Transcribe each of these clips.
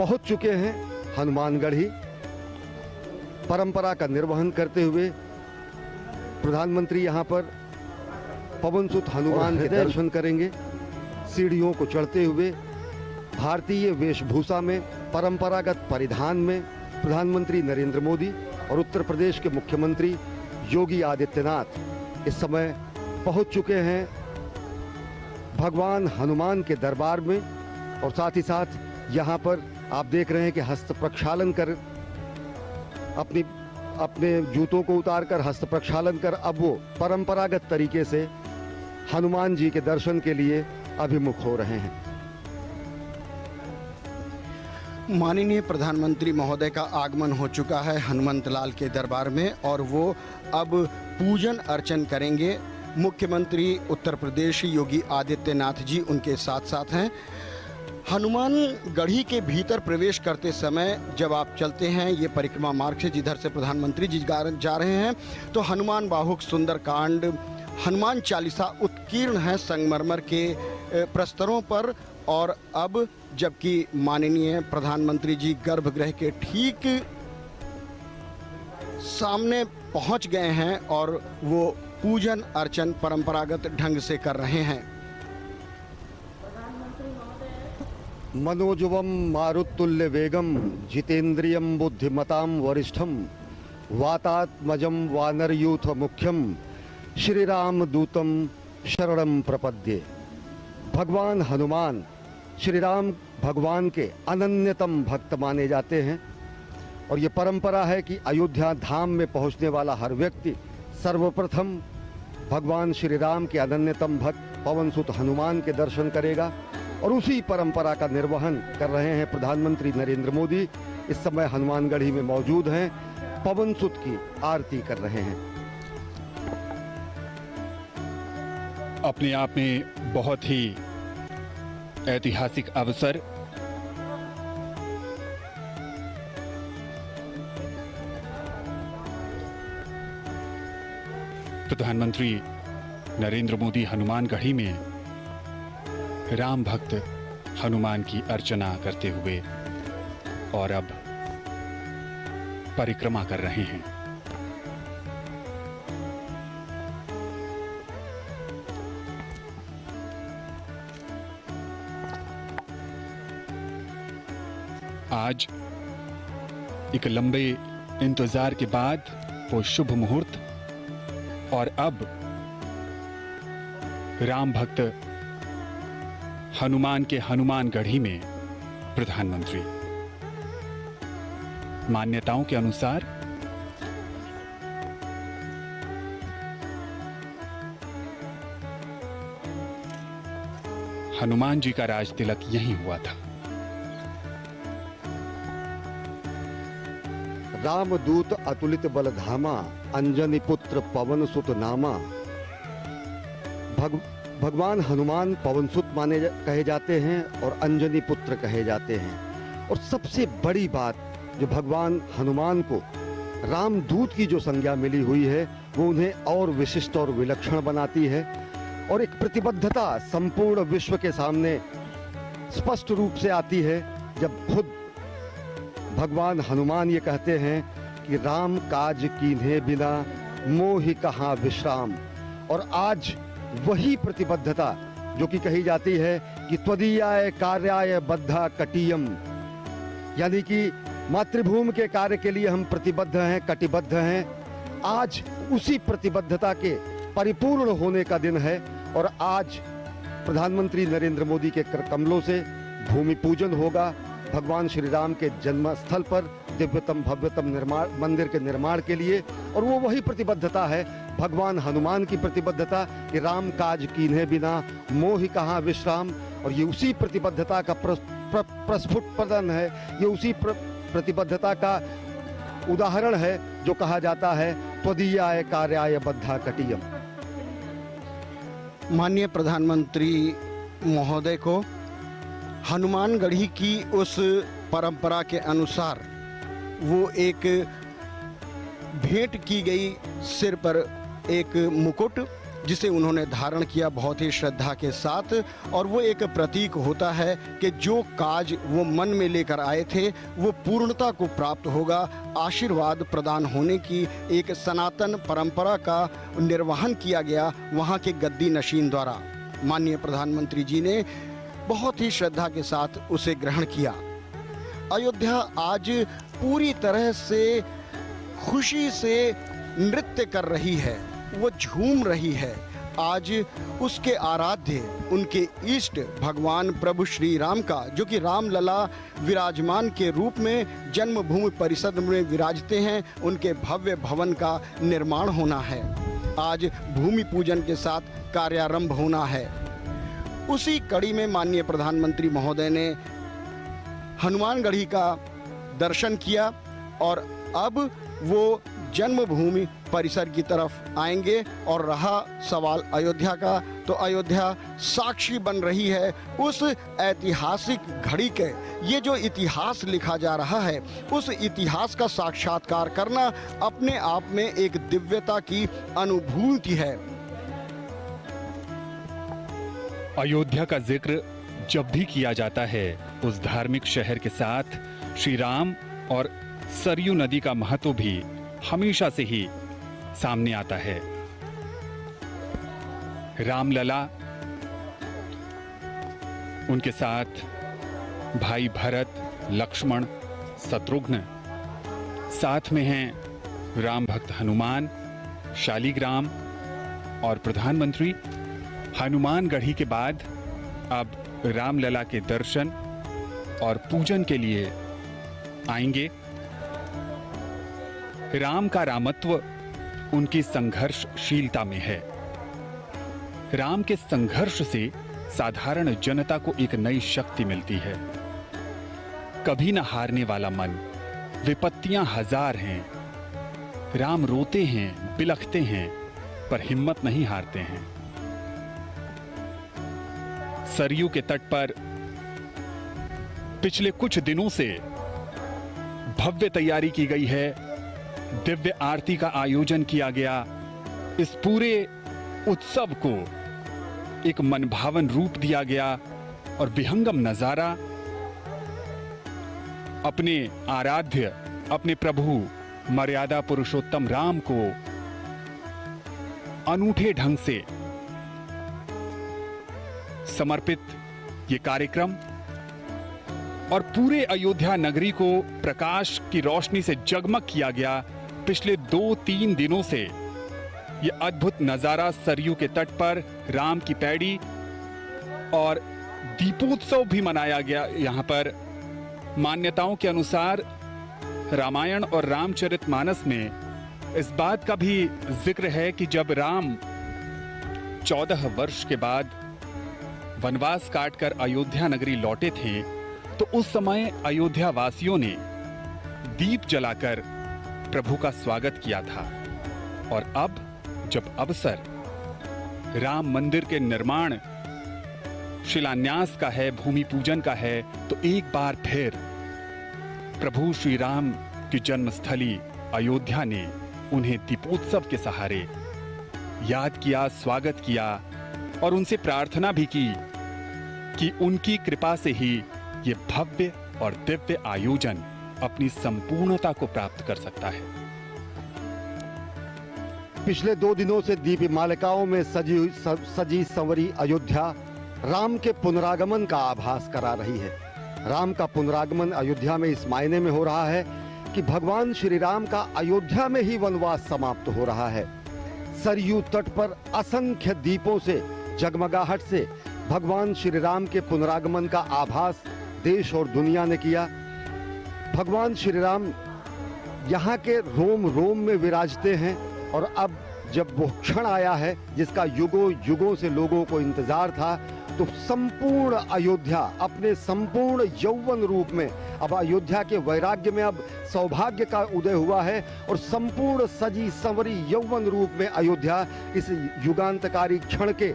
पहुंच चुके हैं हनुमानगढ़ी। परंपरा का निर्वहन करते हुए प्रधानमंत्री यहां पर पवनसुत हनुमान के दर्शन करेंगे। सीढ़ियों को चढ़ते हुए भारतीय वेशभूषा में, परंपरागत परिधान में प्रधानमंत्री नरेंद्र मोदी और उत्तर प्रदेश के मुख्यमंत्री योगी आदित्यनाथ इस समय पहुंच चुके हैं भगवान हनुमान के दरबार में। और साथ ही साथ यहां पर आप देख रहे हैं कि हस्त प्रक्षालन कर अपने जूतों को उतारकर हस्त प्रक्षालन कर अब वो परंपरागत तरीके से हनुमान जी के दर्शन के लिए अभिमुख हो रहे हैं। माननीय प्रधानमंत्री महोदय का आगमन हो चुका है हनुमंत लाल के दरबार में और वो अब पूजन अर्चन करेंगे। मुख्यमंत्री उत्तर प्रदेश योगी आदित्यनाथ जी उनके साथ साथ हैं। हनुमान गढ़ी के भीतर प्रवेश करते समय जब आप चलते हैं ये परिक्रमा मार्ग से जिधर से प्रधानमंत्री जी जा रहे हैं, तो हनुमान बाहुक सुंदरकांड, हनुमान चालीसा उत्कीर्ण है संगमरमर के प्रस्तरों पर। और अब जबकि माननीय प्रधानमंत्री जी गर्भगृह के ठीक सामने पहुंच गए हैं और वो पूजन अर्चन परंपरागत ढंग से कर रहे हैं। मनोजवम मारुतुल्य वेगम जितेंद्रियम बुद्धिमताम वरिष्ठम वातात्मजम वानरयूथ मुख्यम श्री राम दूतम शरणम प्रपद्ये। भगवान हनुमान श्री राम भगवान के अनन्यतम भक्त माने जाते हैं और ये परंपरा है कि अयोध्या धाम में पहुंचने वाला हर व्यक्ति सर्वप्रथम भगवान श्री राम के अनन्यतम भक्त पवनसुत हनुमान के दर्शन करेगा। और उसी परंपरा का निर्वहन कर रहे हैं प्रधानमंत्री नरेंद्र मोदी। इस समय हनुमानगढ़ी में मौजूद हैं, पवनसुत की आरती कर रहे हैं। अपने आप में बहुत ही ऐतिहासिक अवसर। प्रधानमंत्री नरेंद्र मोदी हनुमानगढ़ी में राम भक्त हनुमान की अर्चना करते हुए और अब परिक्रमा कर रहे हैं। आज एक लंबे इंतजार के बाद वो शुभ मुहूर्त और अब राम भक्त हनुमान के हनुमानगढ़ी में प्रधानमंत्री। मान्यताओं के अनुसार हनुमान जी का राज तिलक यहीं हुआ था। रामदूत अतुलित बलधामा अंजनी पुत्र पवन सुत नामा। भगवान हनुमान पवनसुत कहे जाते हैं और अंजनी पुत्र कहे जाते हैं। और सबसे बड़ी बात जो भगवान हनुमान को रामदूत की जो संज्ञा मिली हुई है वो उन्हें और विशिष्ट और विलक्षण बनाती है और एक प्रतिबद्धता संपूर्ण विश्व के सामने स्पष्ट रूप से आती है जब खुद भगवान हनुमान ये कहते हैं कि राम काज कीन्हे बिना मोहि कहाँ विश्राम। और आज वही प्रतिबद्धता जो कि कही जाती है कि त्वदीयाय कार्याय बद्धा कटियम, यानी कि मातृभूमि के कार्य के लिए हम प्रतिबद्ध हैं, कटिबद्ध हैं। आज उसी प्रतिबद्धता के परिपूर्ण होने का दिन है और आज प्रधानमंत्री नरेंद्र मोदी के कमलों से भूमि पूजन होगा भगवान श्री राम के जन्म स्थल पर दिव्यतम भव्यतम मंदिर के निर्माण के लिए। और वो वही प्रतिबद्धता है भगवान हनुमान की प्रतिबद्धता कि राम काज कीन्हे बिना मोहि कहाँ विश्राम। और ये उसी प्रतिबद्धता का प्रस्फुटन है, ये उसी प्रतिबद्धता का उदाहरण है जो कहा जाता है त्वदीयाय कार्याय बद्धा कटियम। माननीय प्रधानमंत्री महोदय को हनुमानगढ़ी की उस परंपरा के अनुसार वो एक भेंट की गई सिर पर एक मुकुट जिसे उन्होंने धारण किया बहुत ही श्रद्धा के साथ, और वो एक प्रतीक होता है कि जो काज वो मन में लेकर आए थे वो पूर्णता को प्राप्त होगा। आशीर्वाद प्रदान होने की एक सनातन परंपरा का निर्वहन किया गया वहाँ के गद्दी नशीन द्वारा। माननीय प्रधानमंत्री जी ने बहुत ही श्रद्धा के साथ उसे ग्रहण किया। अयोध्या आज पूरी तरह से खुशी से नृत्य कर रही है, वो झूम रही है। आज उसके आराध्य, उनके इष्ट भगवान प्रभु श्री राम का, जो कि रामलला विराजमान के रूप में जन्मभूमि परिषद में विराजते हैं, उनके भव्य भवन का निर्माण होना है। आज भूमि पूजन के साथ कार्यारंभ होना है। उसी कड़ी में माननीय प्रधानमंत्री महोदय ने हनुमानगढ़ी का दर्शन किया और अब वो जन्मभूमि परिसर की तरफ आएंगे। और रहा सवाल अयोध्या का, तो अयोध्या साक्षी बन रही है उस ऐतिहासिक घड़ी के। ये जो इतिहास लिखा जा रहा है, उस इतिहास का साक्षात्कार करना अपने आप में एक दिव्यता की अनुभूति है। अयोध्या का जिक्र जब भी किया जाता है, उस धार्मिक शहर के साथ श्री राम और सरयू नदी का महत्व भी हमेशा से ही सामने आता है। रामलला, उनके साथ भाई भरत, लक्ष्मण, शत्रुघ्न, साथ में हैं राम भक्त हनुमान, शालिग्राम और प्रधानमंत्री। हनुमानगढ़ी के बाद अब रामलला के दर्शन और पूजन के लिए आएंगे। राम का रामत्व उनकी संघर्षशीलता में है। राम के संघर्ष से साधारण जनता को एक नई शक्ति मिलती है। कभी न हारने वाला मन, विपत्तियां हजार हैं। राम रोते हैं, बिलखते हैं, पर हिम्मत नहीं हारते हैं। सरयू के तट पर पिछले कुछ दिनों से भव्य तैयारी की गई है। दिव्य आरती का आयोजन किया गया। इस पूरे उत्सव को एक मनभावन रूप दिया गया और विहंगम नजारा अपने आराध्य, अपने प्रभु मर्यादा पुरुषोत्तम राम को अनूठे ढंग से समर्पित ये कार्यक्रम और पूरे अयोध्या नगरी को प्रकाश की रोशनी से जगमग किया गया। पिछले 2-3 दिनों से ये अद्भुत नजारा सरयू के तट पर राम की पैड़ी और दीपोत्सव भी मनाया गया। यहाँ पर मान्यताओं के अनुसार रामायण और रामचरितमानस में इस बात का भी जिक्र है कि जब राम 14 वर्ष के बाद वनवास काटकर अयोध्या नगरी लौटे थे, तो उस समय अयोध्या वासियों ने दीप जलाकर प्रभु का स्वागत किया था। और अब जब अवसर राम मंदिर के निर्माण, शिलान्यास का है, भूमि पूजन का है, तो एक बार फिर प्रभु श्री राम की जन्मस्थली अयोध्या ने उन्हें दीपोत्सव के सहारे याद किया, स्वागत किया और उनसे प्रार्थना भी की कि उनकी कृपा से ही ये भव्य और दिव्य आयोजन अपनी संपूर्णता को प्राप्त कर सकता है। पिछले 2 दिनों से दीप मालिकाओं में सजी संवरी अयोध्या राम के पुनरागमन का आभास करा रही है। राम का पुनरागमन अयोध्या में इस मायने में हो रहा है कि भगवान श्री राम का अयोध्या में ही वनवास समाप्त हो रहा है। सरयू तट पर असंख्य दीपों से, जगमगाहट से भगवान श्री राम के पुनरागमन का आभास देश और दुनिया ने किया। भगवान श्री राम यहाँ के रोम रोम में विराजते हैं और अब जब वो क्षण आया है जिसका युगों युगों से लोगों को इंतजार था, तो संपूर्ण अयोध्या अपने संपूर्ण यौवन रूप में, अब अयोध्या के वैराग्य में अब सौभाग्य का उदय हुआ है और संपूर्ण सजी संवरी यौवन रूप में अयोध्या इस युगांतकारी क्षण के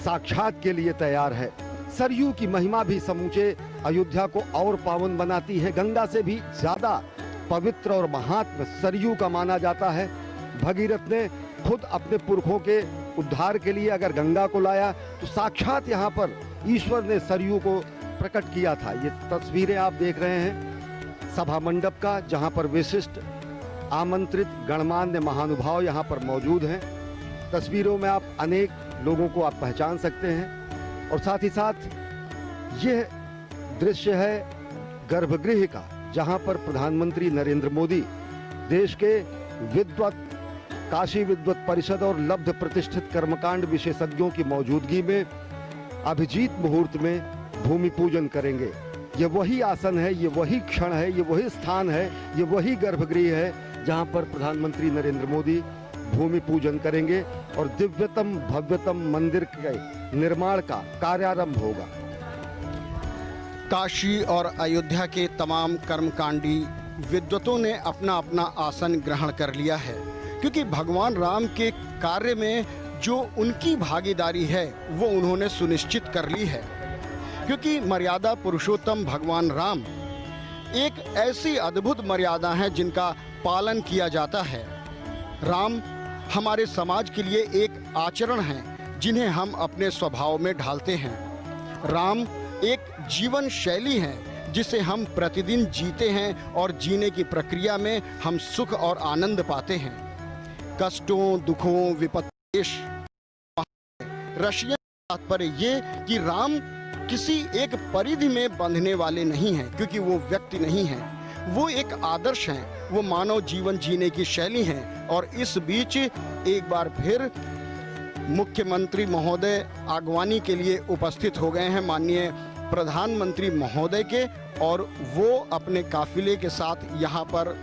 साक्षात के लिए तैयार है। सरयू की महिमा भी समूचे अयोध्या को और पावन बनाती है। गंगा से भी ज्यादा पवित्र और महात्म सरयू का माना जाता है। भगीरथ ने खुद अपने पुरखों के उद्धार के लिए अगर गंगा को लाया तो साक्षात यहाँ पर ईश्वर ने सरयू को प्रकट किया था। ये तस्वीरें आप देख रहे हैं सभा मंडप का, जहाँ पर विशिष्ट आमंत्रित गणमान्य महानुभाव यहाँ पर मौजूद हैं। तस्वीरों में आप अनेक लोगों को आप पहचान सकते हैं और साथ ही साथ यह दृश्य है गर्भगृह का, जहां पर प्रधानमंत्री नरेंद्र मोदी देश के विद्वत, काशी विद्वत परिषद और लब्ध प्रतिष्ठित कर्मकांड विशेषज्ञों की मौजूदगी में अभिजीत मुहूर्त में भूमि पूजन करेंगे। ये वही आसन है, ये वही क्षण है, ये वही स्थान है, ये वही गर्भगृह है जहां पर प्रधानमंत्री नरेंद्र मोदी भूमि पूजन करेंगे और दिव्यतम भव्यतम मंदिर के निर्माण का कार्यारंभ होगा। काशी और अयोध्या के तमाम कर्मकांडी विद्वतों ने अपना अपना आसन ग्रहण कर लिया है, क्योंकि भगवान राम के कार्य में जो उनकी भागीदारी है वो उन्होंने सुनिश्चित कर ली है। क्योंकि मर्यादा पुरुषोत्तम भगवान राम एक ऐसी अद्भुत मर्यादा है जिनका पालन किया जाता है। राम हमारे समाज के लिए एक आचरण है जिन्हें हम अपने स्वभाव में ढालते हैं। राम एक जीवन शैली है जिसे हम प्रतिदिन जीते हैं और जीने की प्रक्रिया में हम सुख और आनंद पाते हैं। कष्टों, दुखों, विपत्ति रशियन तात्पर्य ये कि राम किसी एक परिधि में बंधने वाले नहीं हैं, क्योंकि वो व्यक्ति नहीं है, वो एक आदर्श हैं, वो मानव जीवन जीने की शैली हैं। और इस बीच एक बार फिर मुख्यमंत्री महोदय आगवानी के लिए उपस्थित हो गए हैं माननीय प्रधानमंत्री महोदय के, और वो अपने काफिले के साथ यहाँ पर